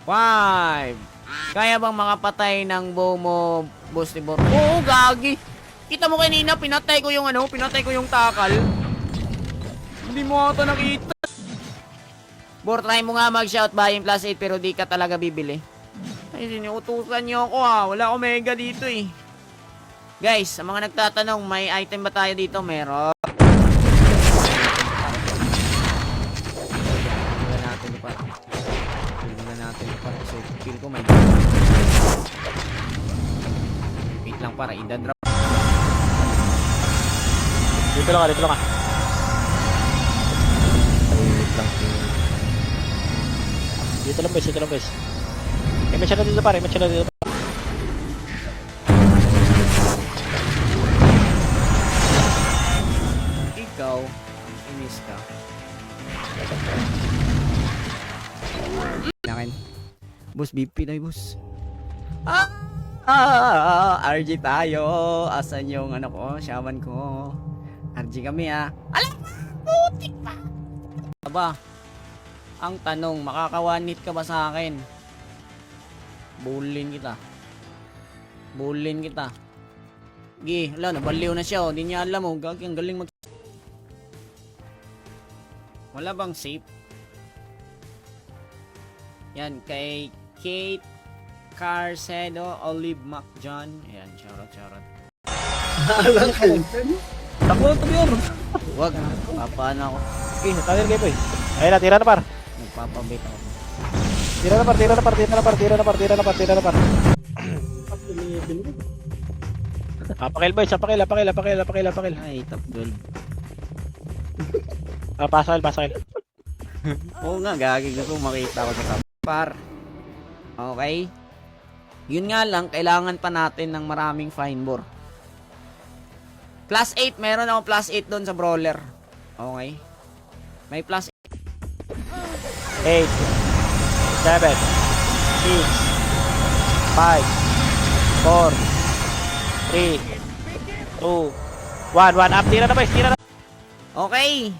5. Kaya bang makapatay ng bow mo, boss ni Bor? Oo, gagi. Kita mo kanina, pinatay ko yung takal. Hindi mo ata nakita. Bor, try mo nga mag-shout buying +8 pero di ka talaga bibili. Ay, sinuutusan niyo ako ha. Wala omega dito eh. Guys, sa mga nagtatanong, may item ba tayo dito? Meron. Tingnan natin pa. Tingnan natin pa. Kasi feel ko may... Wait lang para idadrop. Dito lang ka, dito lang ka. Wait lang. Dito lang guys, dito lang guys. May siya na dito pare, may siya na dito. Ikaw, inis ka. Nakin. Boss, BP na boss. RG tayo. Asan yung ano ko, shaman ko? RG kami Alam mo, putik pa. Aba, ang tanong, makakawanit ka ba sa akin? Bulin kita. Gi, wala, nabaliw na siya Di niya alam gagi, ang galing mag... Wala bang safe? Yan, kay Kate Carcedo, Olive McJohn. Ayan, charot. Takbo na tabi yun. Wag, papaan ako. Okay, natangin kayo boy. Ayun na, tira na par. Nagpapabait ako. Tira na par. Apakil boy, apakil. Ay, top 12. Pasakil. Oo nga, gagi ko makita ko sa top. Par. Okay. Yun nga lang, kailangan pa natin ng maraming fine bore. +8, meron akong +8 doon sa brawler. Okay. May +8. 8 7 6 5 4 3 2 1 up, tira na boys, tira na. Okay.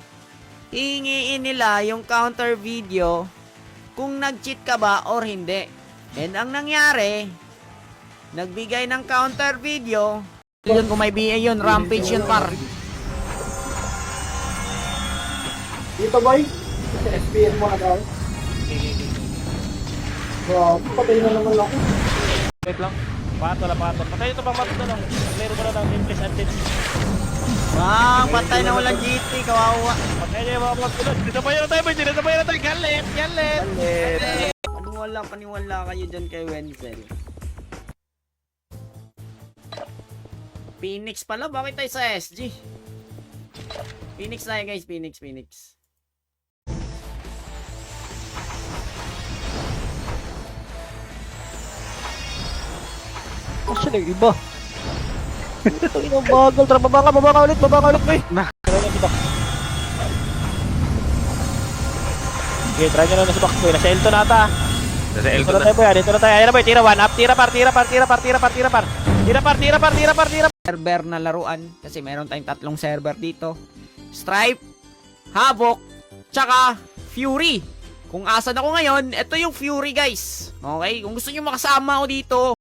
Hihingiin nila yung counter video kung nag-cheat ka ba or hindi. And ang nangyari, nagbigay ng counter video. Yun, kung may BA yun, rampage yun par. Dito boy, sa SPN mo na daw. Bro, patay na naman ako. Wait lang. Patol. Patay ito pang matol na lang. Meron ko na lang infest advantage. Patay na walang GT, kawawa. Patay niya yung mga matulad. Dito pa yun tayo. Galit. Paniwala kayo dyan kay Wenzel. Phoenix pala, bakit tayo sa SG? Phoenix tayo guys, Phoenix. Kasi yung iba. Ito yung bagal. Tara, baba ka ulit boy. Okay, try nyo na sa box boy. Nasa L2 na ata. Dito na tayo boy. Dito na tayo. Ayan na boy. Tira 1 up. Tira par. Server na laruan kasi meron tayong 3 server dito. Stripe, Havoc, tsaka Fury. Kung asan ako ngayon, ito yung Fury guys. Okay? Kung gusto nyo makasama ako dito.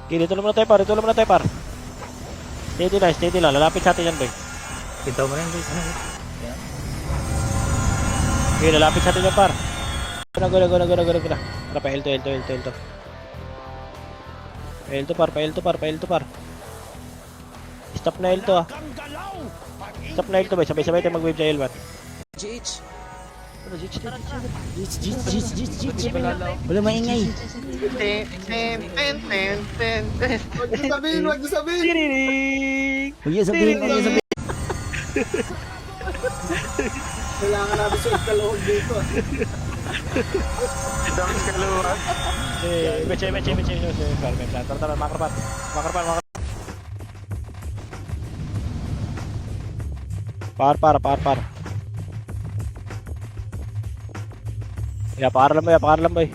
Okay, dito naman na tayo par. Steady lang. Lalapit sa atin yan boy. Kita mo rin guys. Okay, lalapit sa atin yan par. Go. Tara pa L2. L2 par. Stop na L2 Stop na L2 boy. Sabay-sabay tayo mag-wave sa L1. GH. Wala maingay. Wag sabihin. Huwag yung sabihin. Kailangan natin sa kalawag dito. Dami sa kalawag. Meche. Tara, makarpat. Par. Ya, pakar lang boy.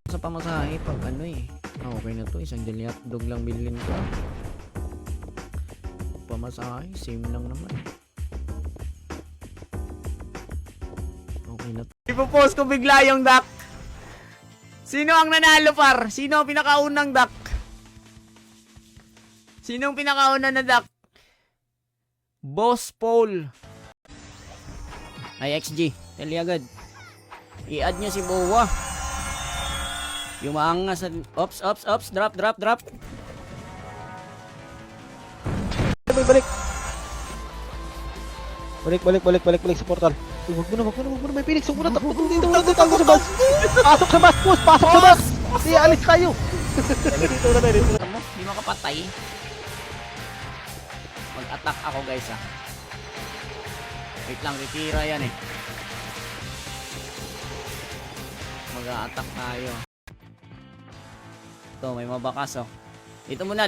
Sa pamasahe pag okay na to, isang dog lang bilhin ko. Pamasahe, same lang naman. Okay Ipopost ko bigla yung duck. Sino ang nanalo, par? Sino ang pinakaunang duck? Sino ang pinakauna na duck? Boss Paul. Ay, XG. Tali agad. I-add nyo si Bowa. Yumaangas sa... Ops. Drop. Balik. Balik sa portal. Uy, wag mo na, may Phoenix. Huwag mo na, takbo sa bus. Pasok sa bus, boss. Pasok sa bus. Hindi, alis tayo. Dito na. Hindi makapatay. Mag-attack ako, guys, ah. Wait lang, retira yan, eh. Mag-a-attack tayo. Ito, may mabakas, oh. Dito muna.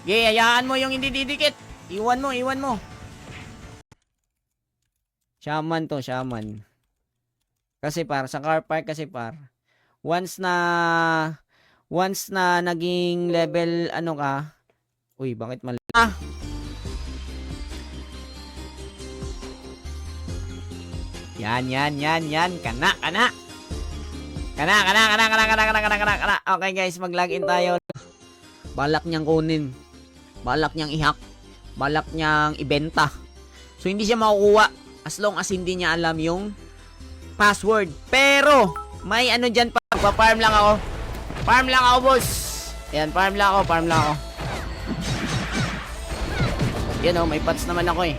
Okay, hayaan mo yung hindi didikit. Iwan mo. Shaman to, shaman. Kasi par, sa car park kasi par, once na naging level, ano ka, uy, bakit mali? Yan. Kana. Okay guys, mag-login tayo. Balak niyang kunin. Balak niyang ihak. Balak niyang ibenta. So, hindi siya makukuha as long as hindi niya alam yung password. Pero, may ano dyan pa. Farm lang ako. Boss. Ayan, farm lang ako. Yan o, may pots naman ako eh.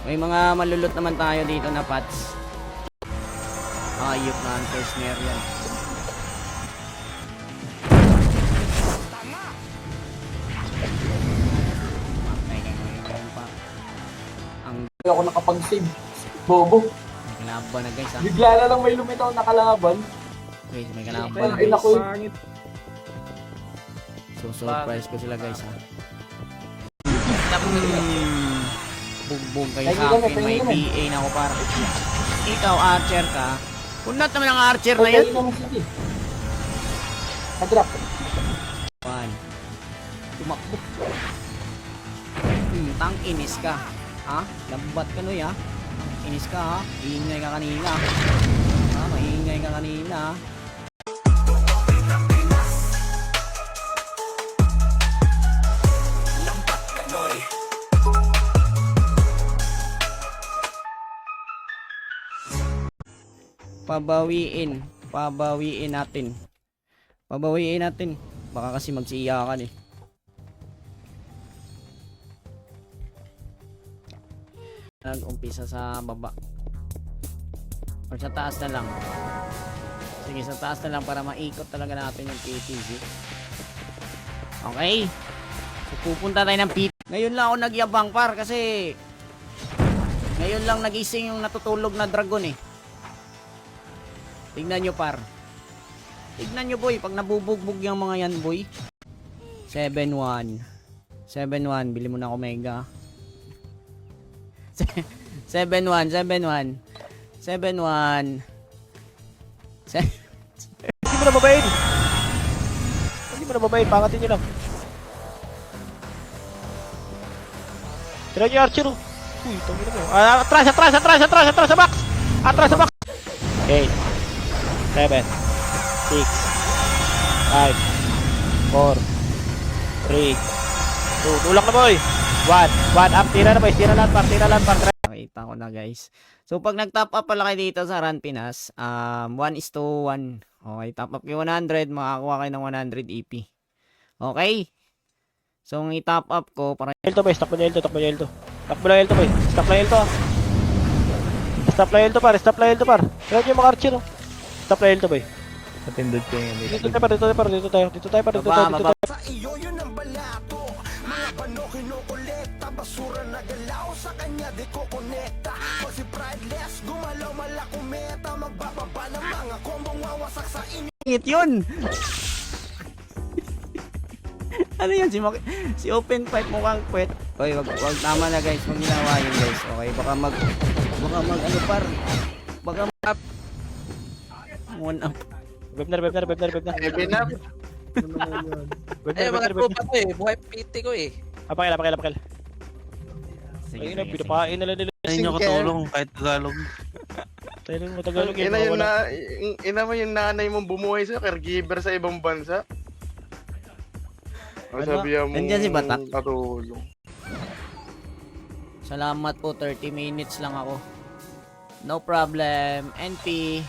May mga malulot naman tayo dito na pots. Ayop na hunter snare yan. Hindi ako nakapag-save. Bobo. May kalaban na guys, ah. Bigla na lang may lumitaw na kalaban. Okay, may kalaban. Ay, naku. So, surprise ko sila guys, ha. Bugbog kayo sa akin. May PA na ako para. Ikaw, archer ka. Punat naman ang archer na yan. Nag-drop. Fine. Tumakbo. Tang inis ka. Ha? Lambat ka noy, ha? Inis ka, ha? Iingay ka kanina. Ha? Maingay ka kanina, ha? Pabawiin natin. Baka kasi magsiiyakan eh. Nag-umpisa sa baba. Or sa taas na lang. Sige, sa taas na lang para maikot talaga natin yung PTZ. Okay. So, pupunta tayo ng PT. Ngayon lang ako nagyabang par kasi ngayon lang nagising yung natutulog na dragon eh. Tignan nyo par. Tignan nyo boy, pag nabubugbog yung mga yan boy. 7-1. Bili mo na ako mega. 7-1. Hindi mo na babayin. Pangatin nyo lang. Tira nyo yung archer, oh. Uy, tangin mo. Atras sa box. 8 7 6 5 4 3 2 tulak na boy. 1 up, tira na boy. Tira lang par. Nakita ko na guys. So pag nag-top up pala kayo dito sa Run Pinas, 1:1. Okay, top up kayo 100, makakuha kayo ng 100 EP. Okay? So ang i-top up ko para Elto boy, stop na Elto. Takbo lang Elto boy. Stop lang Elto par. Tira nyo yung mga archer, oh. Stop na Elto boy. Matindod ko yung Dito tayo par. baba. Sa iyo yun ang balato. Mga bano kinukulekta. Basura na galaw. Sa kanya di ko konekta. Pag si prideless gumalaw malakumeta. Magbababa ng mga kombong wawasak sa inyo. Ngit yun. Ano yan si open pipe mukhang kwet. Oy, wag tama na guys, wag ginawa yun guys. Okay, baka mag ano par. Baka mag one up. Web na. Ay, mga tropa ko eh. Buhay PT ko eh. Pakil. Sige, Ayun na, sige, pinapain nila nila. Hindi nyo katulong kahit Tagalog. Tayo na matagalog Ina yung ina mo yung nanay mong bumuhay sa caregiver sa ibang bansa. O Ano? sabihan mo Nandiyan si Batak? katulong. Salamat po, 30 minutes lang ako. No problem. NP.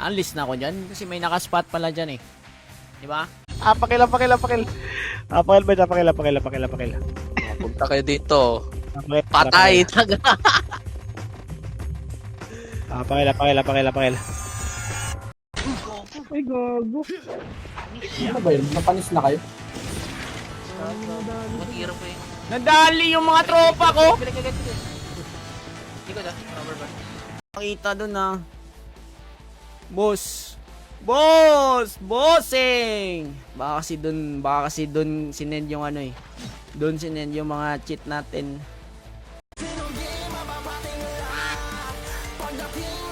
Alis na ako dyan kasi may nakaspot pala dyan eh. Di ba? Pakil. Pakil ba? Pakil. Punta kayo dito. Pakil. Patay. Taga. Pakil. Ay, gago. Ano ba yun? Napanis na kayo? Mahirap eh. Nadali yung mga tropa ko! Nakita dun ah. Boss! Bossing! Baka kasi dun sinend yung ano eh. Dun sinend yung mga cheat natin.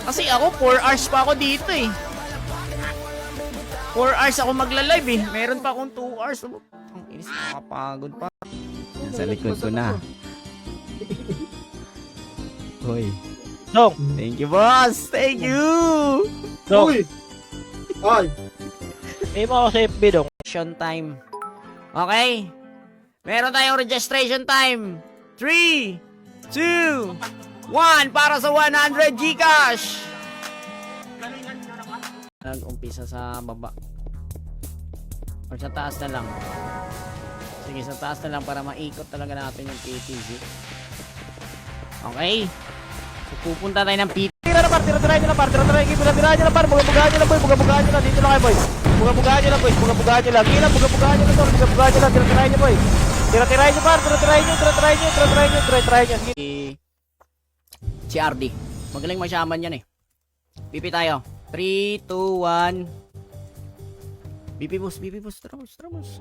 Kasi ako 4 hours pa ako dito eh. 4 hours ako magla-live eh. Meron pa akong 2 hours. Ang inis, nakakapagod pa. Sa likod ko na. Hoy. Dong! Thank you, boss. Thank you. Dong! Uy! Ay! Eh mo ako sa FB, Dong. Registration time. Okay. Meron tayong registration time. 3, 2, 1 para sa 100 Gcash. Nag-umpisa sa baba. Or sa taas na lang. Sige, sa taas na lang para maikot talaga natin yung PTZ. Okay. So, pupunta tayo ng PTZ. Tira nyo na par. Bugabugahan nyo lang, dito lang kayo, boy. Bugabugahan nyo lang, boy. Bugabugahan nyo lang, tol. Bugabugahan nyo lang, tira-tirahin nyo, boy. Tira-tirahin nyo, par. Tira-tirahin nyo. Si RD. Magaling masyaman yan eh. BP tayo. 3, 2, 1. BP boss. Tara boss.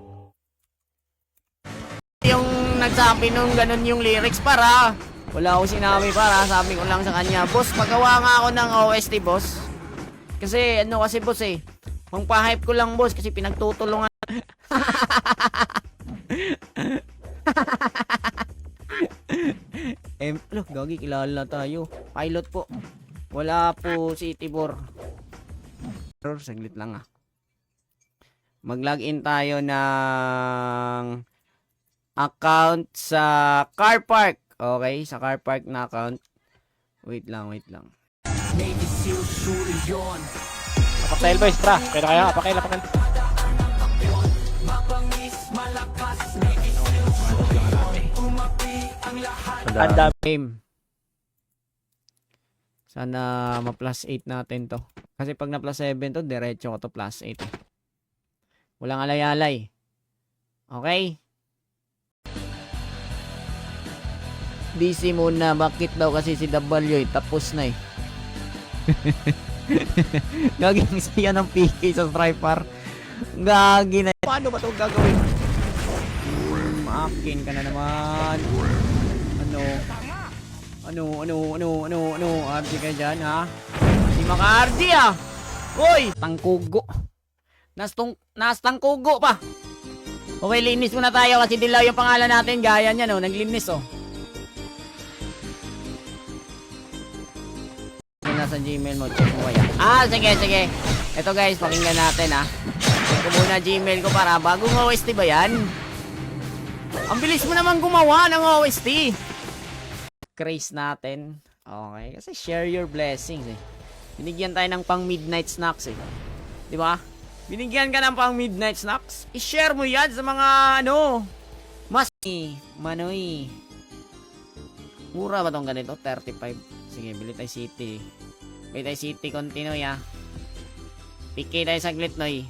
Yung nagsabi nung ganun yung lyrics para. Wala ako sinabi para. Sabi ko lang sa kanya, boss, magawa nga ako ng OST, boss. Kasi, boss eh. Pangpa-hype ko lang, boss, kasi pinagtutulungan. Look, gagi, kilala tayo. Pilot po. Wala po si Tibor. Pero saglit lang ah. Mag-login tayo ng account sa car park. Okay, sa car park na account. Wait lang. Pakil, boys, tra. Kaya pakil. Ang dami. Game. Sana ma-plus 8 natin to. Kasi pag na-plus 7 to, diretso ko to plus 8. Walang alay-alay. Okay? DC muna. Bakit daw kasi si W tapos na eh. Gaging saya ng PK sa striper. Gagi na. Paano ba ito gagawin? Akin ka na naman. Ano? RD ka dyan, ha? Hindi maka-RD, ah! Uy! Tangkugo. Tangkugo pa. Okay, linis muna tayo kasi dilaw yung pangalan natin. Gaya niya, no? Naglinis, oh. Nasa Gmail mo, check mo kaya. Sige. Ito guys, pakinggan natin, ha? Check ko muna Gmail ko para bagong OST ba yan? Ang bilis mo naman gumawa ng OST. Craze natin. Okay, kasi share your blessings eh. Binigyan tayo ng pang midnight snacks eh. Di ba? Binigyan ka ng pang midnight snacks. I-share mo yan sa mga mas Manoy. Mura ba tong ganito? 35. Sige, bili tayo city. Bili tayo city, continue ya. PK tayo saglit, Noy.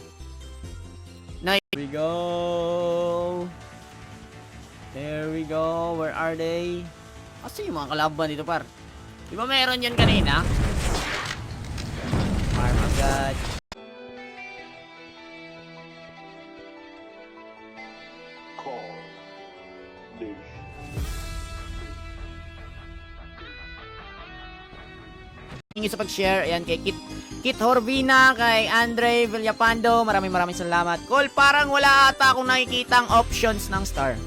Here we go. Where are they? Kasi yung mga kalaban dito, par. Di ba meron yan kanina? Farm agad. Thank you sa pag-share. Ayan, kay Kit Horvina, kay Andre Villapando. Maraming salamat. Call, parang wala ata akong nakikitang options ng star.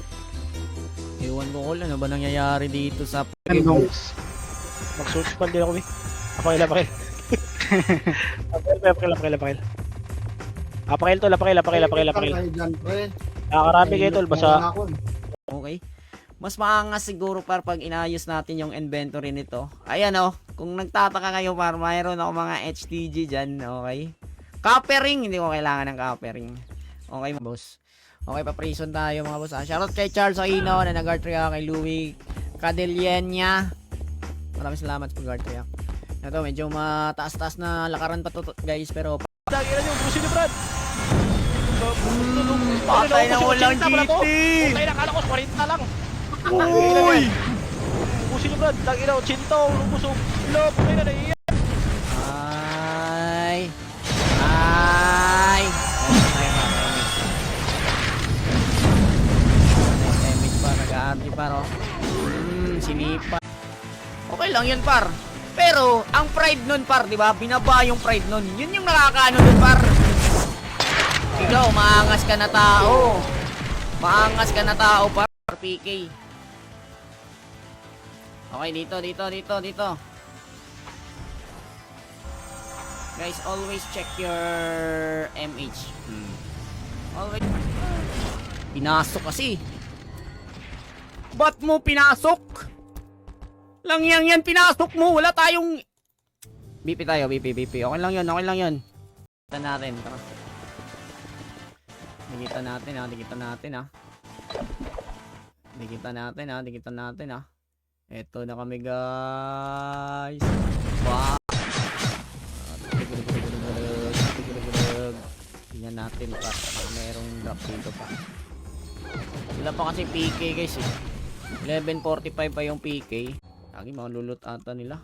Okay, Ewan ko, Col, ano ba nangyayari dito sa Mag-sulpal din ako, eh. Apakil. Apakil. Apakil. Tayo dyan, pre. Nakakarami kayo, tol. Basta, Muna ako, eh. Okay. Mas maangas siguro par pag inayos natin yung inventory nito. Ayan oh, kung nagtataka kayo par, mayroon ako mga HTG dyan, okay? Coppering, hindi ko kailangan ng coppering. Okay mga boss. Okay, pa-prison tayo mga boss. Shoutout kay Charles Aquino, na nag-Gartria, kay Louie Cadellenia. Maraming salamat po Gartria. Ito, medyo mataas-taas na lakaran pa to guys, pero lagi na yung busin ni Brad. patay na walang GT. Patay na, kala ko 40 lang. Uy! Busin ni Brad, lagi na, 80, lumusog. Ilo, patay na, naiiyak. Ay! Damage pa, nag-aarti pa, no? Sinipa. Okay lang yun, par. Pero, ang pride nun, par, di ba? Binaba yung pride nun. Yun yung nakakaano nun, par. Ikaw, maangas ka na tao. Maangas ka na tao, par. PK. Okay, dito. Guys, always check your MH. Always. Pinasok kasi. Ba't mo pinasok? Lang yan pinasok mo. Wala tayong... BP tayo, BP. Okay lang yun. Dikita natin. Tara. Dikita natin ha. Eto na kami guys. Wow. Tingnan natin pa. Merong drop dito pa. Sila pa kasi PK guys eh. 11:45 pa yung PK. Lagi mga lulot ata nila.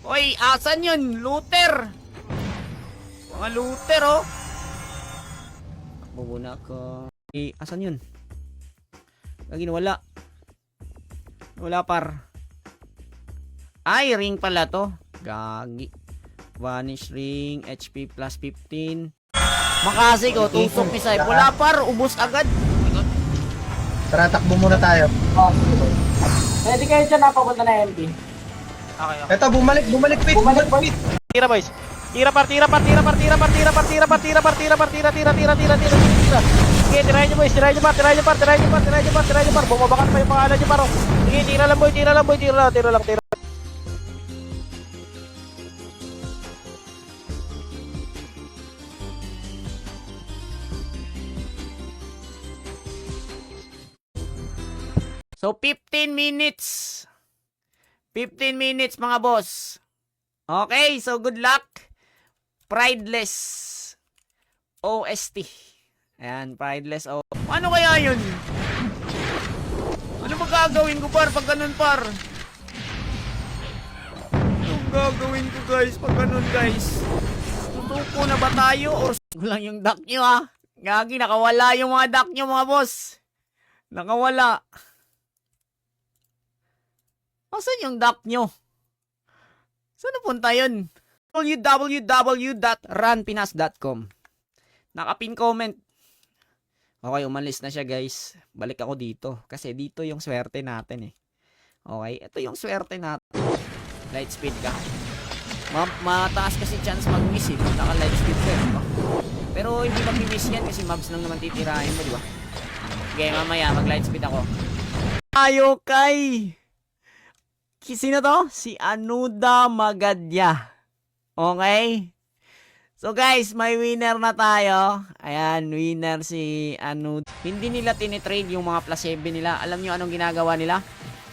Hoy, asan yun? Looter! Mga looter oh. Bubuna ko. Asan yun? Lagi nawala. Wala par. Ay, ring pala to. Gagi. Vanish ring, HP plus 15. Makasi ko, tusok ni Sai. Wala par, ubos agad. Tara, takbo muna tayo. Ready kayo dyan, napapunta na MP. Okay. Eto, bumalik, Pete. Bumalik, Pete. Tira, boys. Tira. Sige, tirahin nyo, boys. Tirahin nyo, par. Bumabakat pa yung pangalan nyo, par. Sige, tira lang, boy. Tira lang. So, 15 minutes. 15 minutes, mga boss. Okay, so good luck. Prideless OST. Ayan, Prideless OST. Ano kaya yun? Ano ba gagawin ko, par? Pag ganun, par? Anong gagawin ko, guys? Pag ganun, guys? Tutuko na ba tayo? Or lang yung duck nyo, ha? Gagi, nakawala yung mga duck nyo, mga boss. Nakawala. Asan yung duck nyo? Saan napunta yun? www.runpinas.com. Nakapin comment. Okay, umalis na siya guys. Balik ako dito. Kasi dito yung swerte natin eh. Okay, ito yung swerte natin. Light speed ka. Mataas kasi chance mag-miss eh. Naka light speed ka. Pero hindi mag-miss yan kasi mobs lang naman titirahin mo, di ba? Okay, mamaya mag-light speed ako. Ayo kay... Sino to? Si Anuda Magadya. Okay? So guys, may winner na tayo. Ayan, winner si Anuda. Hindi nila tinitrade yung mga plus 7 nila. Alam nyo anong ginagawa nila?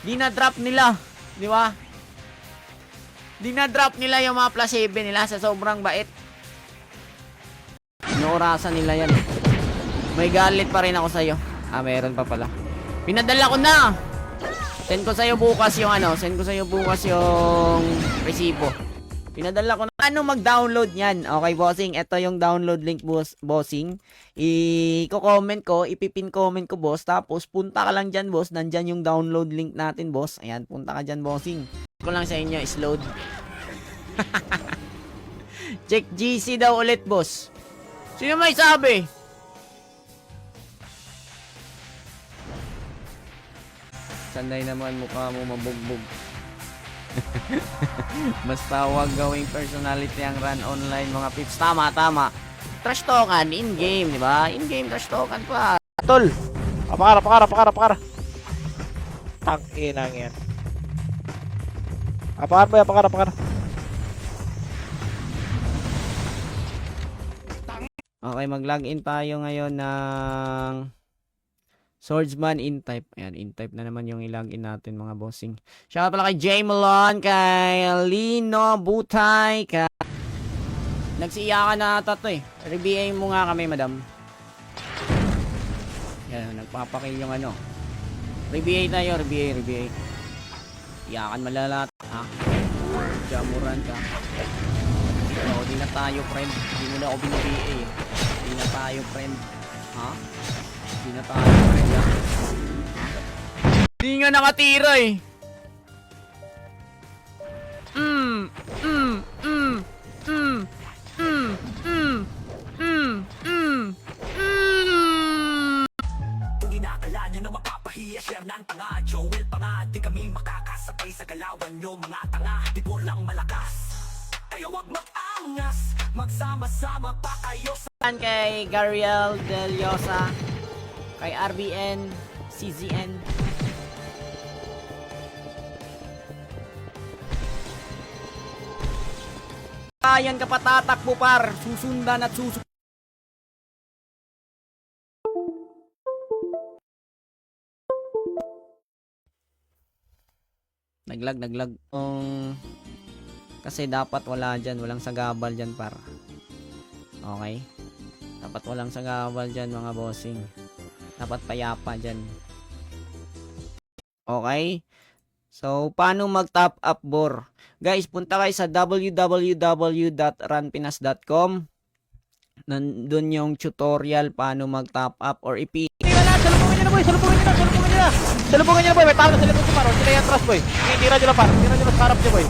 Dinadrop nila. Di ba? Dinadrop nila yung mga plus 7 nila sa sobrang bait. Inuurasan nila yan. May galit pa rin ako sa'yo. Ah, meron pa pala. Pinadala ko na! Send ko sa'yo bukas yung resibo. Pinadala ko na. Ano mag-download niyan? Okay, bossing. Ito yung download link, bossing. I-comment ko, ipipin comment ko, boss. Tapos, punta ka lang dyan, boss. Nandyan yung download link natin, boss. Ayan, punta ka dyan, bossing. Ko lang sa inyo is load. Check GC daw ulit, boss. Sino may sabi? Sanday naman mukha mo mabugbog. Basta huwag gawing personality ang run online mga pips. Tama. Trash talkan in-game, di ba? In-game trash talkan pa. Tol! Apakara. Tang inang yan. Apakara. Okay, mag-login tayo ngayon ng Swordsman in-type. Ayan, in-type na naman yung i-login natin mga bossing. Shout out pala kay J. Malon, kay Lino Butay, kay... Nagsiiyakan na ata to eh. RBA mo nga kami, madam. Yan, nagpapakil yung ano. RBA tayo, RBA. Iyakan malala. Ha? Jamuran ka. Oo, di na tayo, friend. Di mo na ako binibigay eh. Di na tayo, friend. Ha? Di na tayo, friend, ha? Di nga nakatira eh. Kung inakala nyo na mapapahiya, share ng tanga. Joel pa nga, di kami makakasabay sa galawan nyo. Mga tanga, di po lang malakas. Kaya wag mag-angas, magsama-sama pa kayo sa... Kay Gariel Del Llosa, kay RBN, CZN. Ayan ka patatakbo par, susundan at susundan. Naglag. Kasi dapat wala dyan, walang sagabal dyan par. Okay? Dapat walang sagabal dyan mga bossing. Dapat payapa dyan. Okay? So, paano mag-top up bor? Guys, punta kayo sa www.runpinas.com. Nandun yung tutorial paano mag-top up or Salubungin nyo na boy! Salubungin nyo na boy! May tao na sa likod si Paro. Sila yung trust boy. Hinitira nyo lang par. Hinitira nyo lang sa harap nyo boy.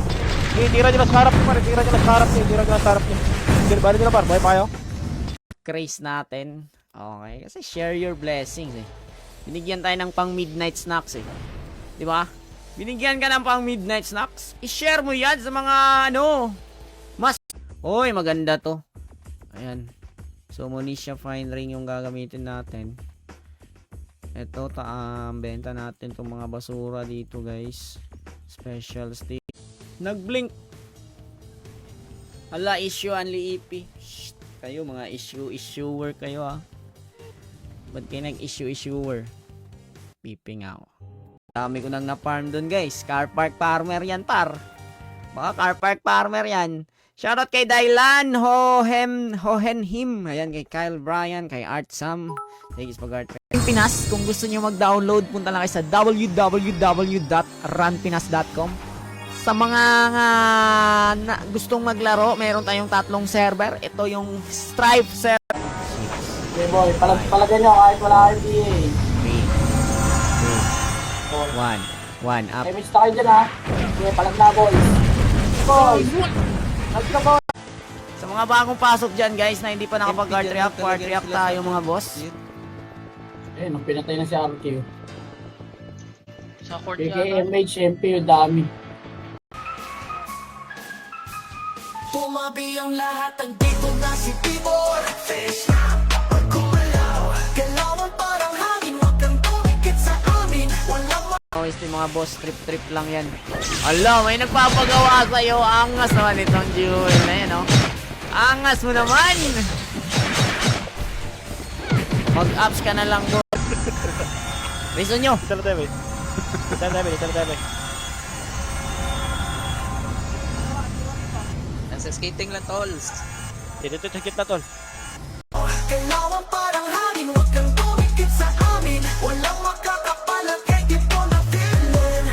Hinitira nyo lang sa harap nyo par. Hinitira nyo lang sa harap nyo. Bali nyo lang par. Boy pa kayo. craze natin. Okay, kasi share your blessings eh. Binigyan tayo ng pang midnight snacks eh. Di ba? Binigyan ka ng pang midnight snacks. I-share mo yan sa mga ano. Mas. Oy, maganda to. Ayan. So, Monisha fine ring yung gagamitin natin. Ito, benta natin itong mga basura dito guys. Special stick. Nag-blink. Hala, issue only EP. Shh, kayo mga issuer kayo ah. Ba't kayo nag-issuer? Piping ako. Dami ko nang na-farm dun guys. Car park farmer yan par. Baka car park farmer yan. Shoutout kay Dylan Hohenhim. Ayan kay Kyle Bryan, kay Art Sam. Thanks pag-art. Pinas, kung gusto niyo mag-download, punta lang kayo sa www.runpinas.com. Sa mga gustong maglaro, meron tayong 3 server. Ito yung Stripe server. Okay boy, palagay nyo kahit wala kayong DA. 3, 2, 1 up. Damage na kayo dyan ha. Okay, palag na boys. Boys! Let's go boys! Sa mga bagong pasok dyan guys na hindi pa nakapag-guard react, guard react tayo mga boss. Eh, nung pinatay na si RQ. Sa court KKMH, MP yung dami. Pumabi ang lahat, ang dito na si Tibor. Face na, gumalaw. Galawan parang hangin, huwag kang tumikit sa amin. Walang Always yung mga boss, trip lang yan. Ala, may nagpapagawa sa'yo. Angas naman itong jewel na yan, no? Angas mo naman! Mag-ups ka na lang, bro. Reason nyo. Tala tayo. Nasa skating lang, tolls. Dito sakit na tol. galawan parang hangin, huwag kang tumikit sa amin. Walang makakapalag kay di po na feeling.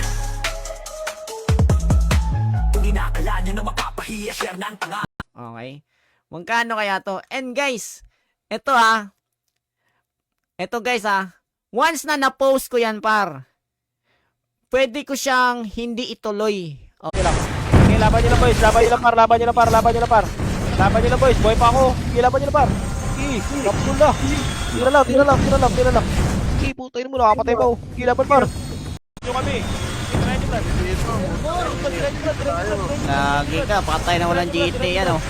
Kung inakala nyo na mapapahiya, share ng tanga. Okay. Magkano kaya to? And guys, ito ha. Ito guys ha. Once na na-post ko yan par, pwede ko siyang hindi ituloy. Okay lang. Okay, laban nyo lang boys. Laban nyo lang par. Laban nyo lang boys. Boy pa ako. Okay, laban nyo lang par. Okay, kapsul na. Tira lang. Okay, putay mo. Nakapatay pa. Okay, laban par. Yung kami. Tirahin nyo, Brad. Tirahin nyo, Brad. Lagi ka, patay na walang GT, ano.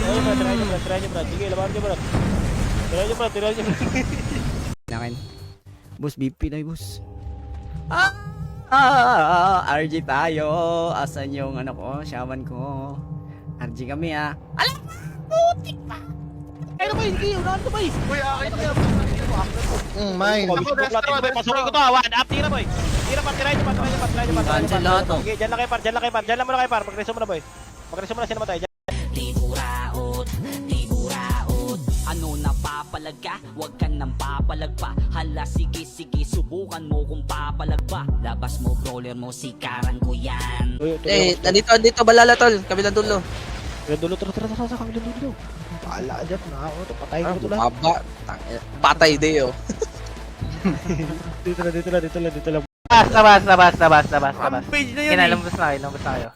Ayun, Brad, tirahin nyo, Brad. Sige, labanan nyo, Brad. Tirahin nyo, Brad. Nakin. Boss, BP na boss. RG tayo. Asan yung ano ko, shaman ko? RG kami Alam! Putik pa! Ayun na, boy. Sige, unahan ko, boy. Uy, akin na. Mine. Pasukin ko to, 1 up, tira, boy. Tira, par, tirahin nyo, par. Cancel lahat, oh. Sige, dyan lang kayo, par. Dyan lang muna kayo, par. Mag-resume na, boy. Mag-resume na, sino matay. Liburaot, ano napapalag ka? Huwag ka nang papalag pa. Hala sige, subukan mo kung papalag pa. Labas mo brawler mo, sikaran ko yan. Nandito, balala tol. Kabilang dulo. Dulo, tara, sa kami dulo. Paala dyan, nakako to, patayin ko to lang. Baba. Patay Deo. Dito lang. Labas. Ang page na yun Kinalambas na kayo.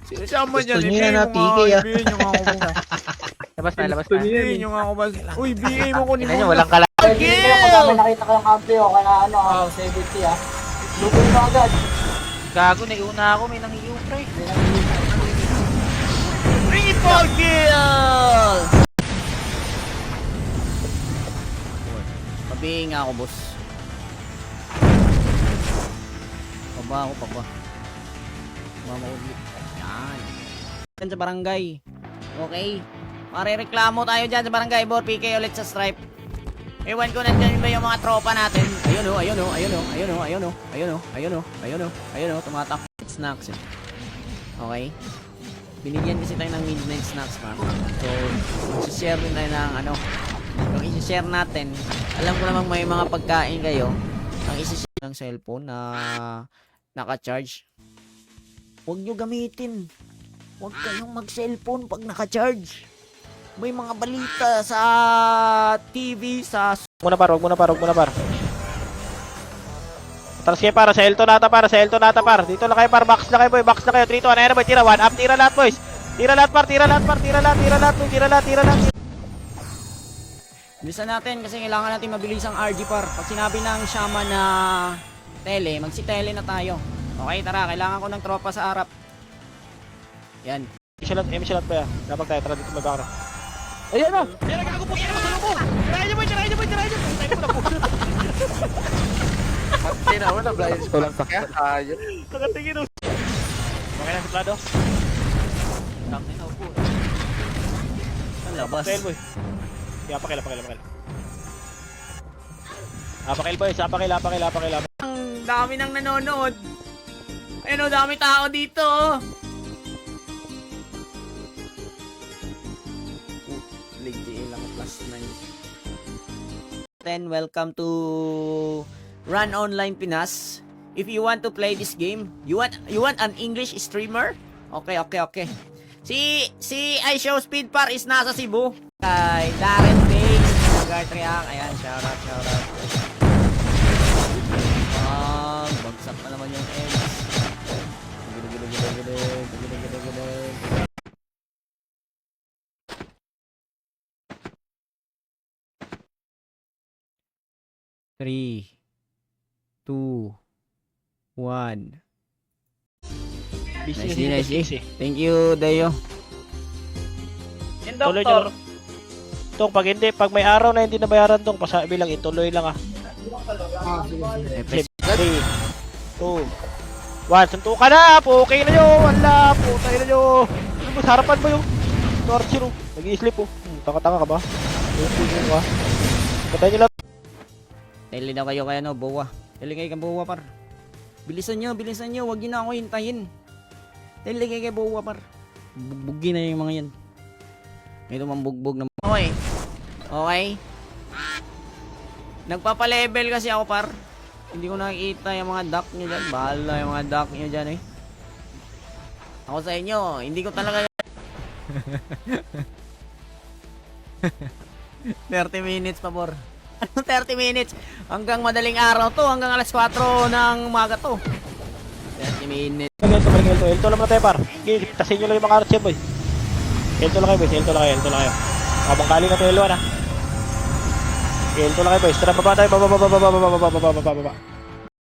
Sinasama niya Gusto ni niya na Bea, PK, BA nyo nga ako ba? Labas na. BA nyo nga ako ba? Uy, BA mo ko ni Ina nyo, walang kala. Kill! Nakita ko yung kampi o kaya ano, 70 Lupin mo agad. Gago, naiuna ako, may nangiyo, pre. Triple kill! Pabihin nga ako, boss. Paba. Mama ulit. Yan. Yan sa barangay. Okay. Marereklamo tayo dyan sa barangay. Bor, PK ulit sa stripe. Ewan ko nandyan ba yung mga tropa natin. Ayun o. Tumatak. Snacks. Okay. Binigyan kasi tayo ng midnight snacks, ma'am. So, isi-share din tayo ng ano. Yung isi-share natin. Alam ko namang may mga pagkain kayo. Ang isi-share ng cellphone na naka-charge. Huwag nyo gamitin. Huwag kayong mag-cellphone pag naka-charge. May mga balita sa TV, sa... Wag muna par. Taras kayo para, sa Elton nata par. Dito lang kayo par, box na kayo boy, 3, 2, 1, ayan na boy, tira, 1 up, tira lahat boys. Tira lahat par, tira lahat. Bilisan natin kasi kailangan natin mabilis ang RG par. Pag sinabi ng shaman na tele, magsi-tele na tayo. Okay, tara, kailangan ko ng tropa sa harap. Yan. Emisyalat pa yan. Dapat tayo, tara dito may background. Ayan na! Ayan na, gago po! Ayan na, masalubong! Tirahin niyo boy! Tayo mo na po! Patay na wala, blind spot. Kaya tayo. Nakatingin o! Okay na, siplado. Takti na po. Ang labas. Tail boy. Kaya pakil. Apakil boy, apakil. Ang dami nang nanonood. Ayun o, dami tao dito. Ligdi lang plus 9. Welcome to Run Online Pinas. If you want to play this game, you want an English streamer? Okay. Si I Show Speed Par is nasa Cebu. Kay Darren Base, Guard React. Ayan, shout out. Bagsak na naman yung eggs. Gede. 3, 2, 1. Nice. Thank you, Dayo. Yung doktor. Tong, pag may araw na hindi nabayaran tong, pasabi lang, ituloy lang 3, 2, 1, sunto ka na! Okay na nyo! Wala! Putay na nyo! Ano mo, sa harapan mo yung torture oh. Nag-i-sleep oh. Tanga-tanga ka ba? Patay nyo lang. Teli na kayo kaya Bowa. Teli kayo kay Bowa par. Bilisan nyo. Huwag nyo na ako hintayin. Teli kayo kay Bowa par. Bugbugin na yung mga yan. May lumambugbog na. Okay. Nagpapa-level kasi ako par. Hindi ko nakikita yung mga duck nyo dyan. Bahala yung mga duck nyo dyan eh. Ako sa inyo, hindi ko talaga 30 minutes pabor. Ano 30 minutes? Hanggang madaling araw to, hanggang alas 4 ng umaga to. 30 minutes. Elto lang na tayo par. Tasin nyo lang yung mga archer boy. Elto lang kayo. Kabangkali na tayo Elto lang kayo boys. Tara baba tayo. Baba.